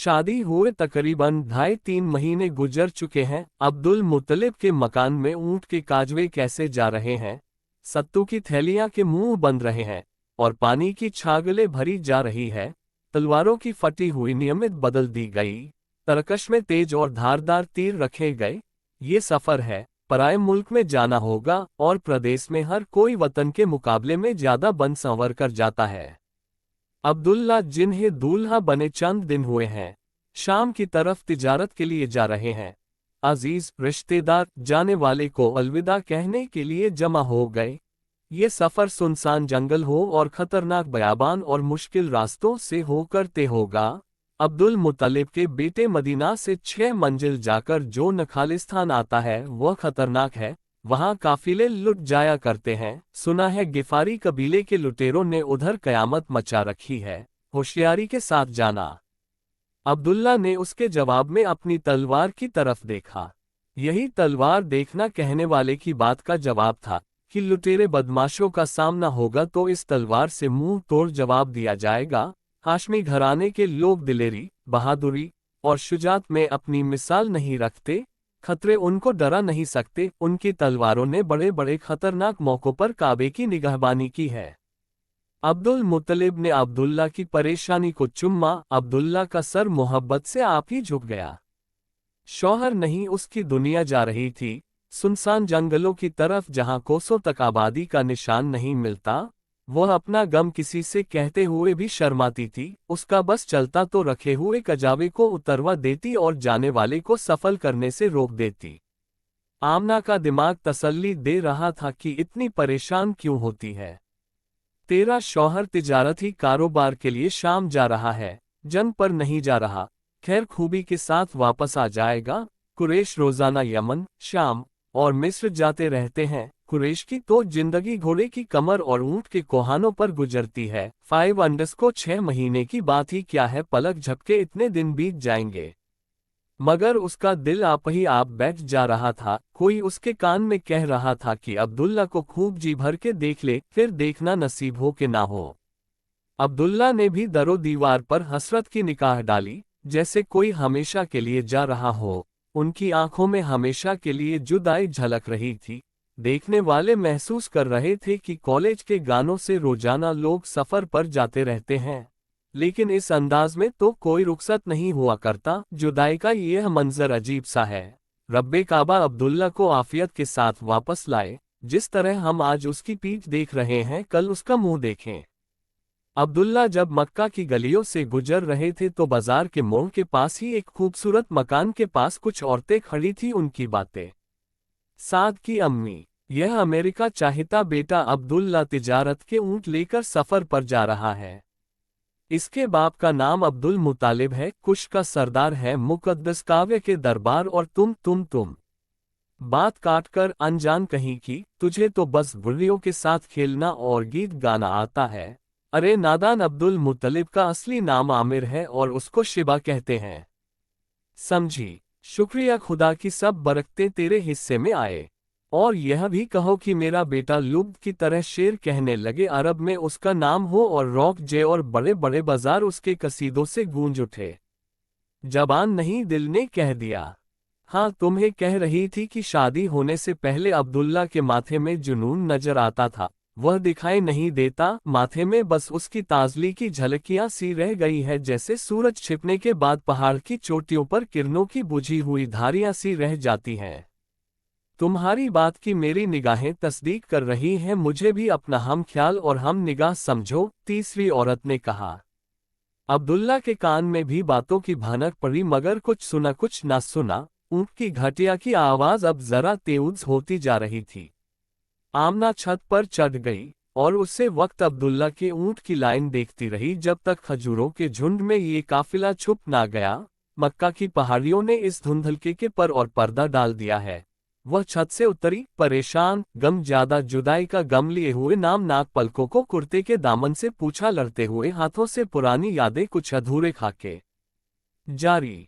शादी हुए तकरीबन 2.5-3 महीने गुजर चुके हैं। अब्दुल मुत्तलिब के मकान में ऊंट के काजवे कैसे जा रहे हैं, सत्तू की थैलियां के मुंह बंद रहे हैं और पानी की छागलें भरी जा रही है। तलवारों की फटी हुई नियमित बदल दी गई, तरकश में तेज और धारदार तीर रखे गए। ये सफर है, पराए मुल्क में जाना होगा और प्रदेश में हर कोई वतन के मुकाबले में ज्यादा बन संवर कर जाता है। अब्दुल्ला जिन्हें दूल्हा बने चंद दिन हुए हैं, शाम की तरफ तिजारत के लिए जा रहे हैं। अजीज रिश्तेदार जाने वाले को अलविदा कहने के लिए जमा हो गए। ये सफर सुनसान जंगल हो और खतरनाक बयाबान और मुश्किल रास्तों से होकर तय होगा। अब्दुल मुत्तलिब के बेटे मदीना से 6 मंजिल जाकर जो नखालिस्तान आता है वह खतरनाक है। वहां काफिले लुट जाया करते हैं। सुना है गिफारी कबीले के लुटेरों ने उधर कयामत मचा रखी है, होशियारी के साथ जाना। अब्दुल्ला ने उसके जवाब में अपनी तलवार की तरफ देखा। यही तलवार देखना कहने वाले की बात का जवाब था कि लुटेरे बदमाशों का सामना होगा तो इस तलवार से मुंह तोड़ जवाब दिया जाएगा। हाशमी घराने के लोग दिलेरी, बहादुरी और शुजात में अपनी मिसाल नहीं रखते। खतरे उनको डरा नहीं सकते। उनकी तलवारों ने बड़े बड़े खतरनाक मौकों पर काबे की निगहबानी की है। अब्दुल मुत्तलिब ने अब्दुल्ला की परेशानी को चुम्मा। अब्दुल्ला का सर मोहब्बत से आप ही झुक गया। शौहर नहीं, उसकी दुनिया जा रही थी सुनसान जंगलों की तरफ जहां कोसों तक आबादी का निशान नहीं मिलता। वह अपना गम किसी से कहते हुए भी शर्माती थी। उसका बस चलता तो रखे हुए कजावे को उतरवा देती और जाने वाले को सफल करने से रोक देती। आमना का दिमाग तसल्ली दे रहा था कि इतनी परेशान क्यों होती है। तेरा शौहर तिजारती कारोबार के लिए शाम जा रहा है, जंग पर नहीं जा रहा। खैर खूबी के साथ वापस आ जाएगा। कुरैश रोजाना यमन, शाम और मिस्र जाते रहते हैं। कुरैश की तो जिंदगी घोड़े की कमर और ऊंट के कोहानों पर गुजरती है। 6 महीने की बात ही क्या है, पलक झपके इतने दिन बीत जाएंगे। मगर उसका दिल आप ही आप बैठ जा रहा था। कोई उसके कान में कह रहा था कि अब्दुल्ला को खूब जी भर के देख ले, फिर देखना नसीब हो कि ना हो। अब्दुल्ला ने भी दरो दीवार पर हसरत की निगाह डाली, जैसे कोई हमेशा के लिए जा रहा हो। उनकी आंखों में हमेशा के लिए जुदाई झलक रही थी। देखने वाले महसूस कर रहे थे कि कॉलेज के गानों से रोजाना लोग सफर पर जाते रहते हैं, लेकिन इस अंदाज में तो कोई रुखसत नहीं हुआ करता। जुदाई का यह मंजर अजीब सा है। रब्बे काबा अब्दुल्ला को आफियत के साथ वापस लाए। जिस तरह हम आज उसकी पीठ देख रहे हैं, कल उसका मुंह देखें। अब्दुल्ला जब मक्का की गलियों से गुजर रहे थे तो बाजार के मोड़ के पास ही एक खूबसूरत मकान के पास कुछ औरतें खड़ी थी। उनकी बातें। साद की अम्मी, यह अमेरिका चाहता बेटा अब्दुल्ला तिजारत के ऊंट लेकर सफर पर जा रहा है। इसके बाप का नाम अब्दुल मुत्तालिब है, कुश का सरदार है, मुकद्दस काव्य के दरबार और तुम। बात काटकर अनजान कहीं की, तुझे तो बस बुर्रियों के साथ खेलना और गीत गाना आता है। अरे नादान, अब्दुल मुत्तलिब का असली नाम आमिर है और उसको शिबा कहते हैं। समझी? शुक्रिया खुदा की सब बरकतें तेरे हिस्से में आए। और यह भी कहो कि मेरा बेटा लुब्ध की तरह शेर कहने लगे, अरब में उसका नाम हो और रौक जे और बड़े बड़े बाजार उसके कसीदों से गूंज उठे। जबान नहीं, दिल ने कह दिया। हाँ, तुम्हें कह रही थी कि शादी होने से पहले अब्दुल्ला के माथे में जुनून नजर आता था। वह दिखाई नहीं देता, माथे में बस उसकी ताजली की झलकियां सी रह गई है, जैसे सूरज छिपने के बाद पहाड़ की चोटियों पर किरणों की बुझी हुई धारियां सी रह जाती हैं। तुम्हारी बात की मेरी निगाहें तस्दीक कर रही हैं। मुझे भी अपना हम ख्याल और हम निगाह समझो, तीसरी औरत ने कहा। अब्दुल्ला के कान में भी बातों की भनक पड़ी, मगर कुछ सुना कुछ ना सुना। ऊंट की घटिया की आवाज अब जरा तेज होती जा रही थी। आमना छत पर चढ़ गई और उसे वक्त अब्दुल्ला के ऊंट की लाइन देखती रही जब तक खजूरों के झुंड में ये काफिला छुप ना गया। मक्का की पहाड़ियों ने इस धुंधलके के पर और पर्दा डाल दिया है। वह छत से उतरी, परेशान, गम ज्यादा, जुदाई का गम लिए हुए, नाक पलकों को कुर्ते के दामन से पूछा लड़ते हुए, हाथों से पुरानी यादें कुछ अधूरे खाके। जारी।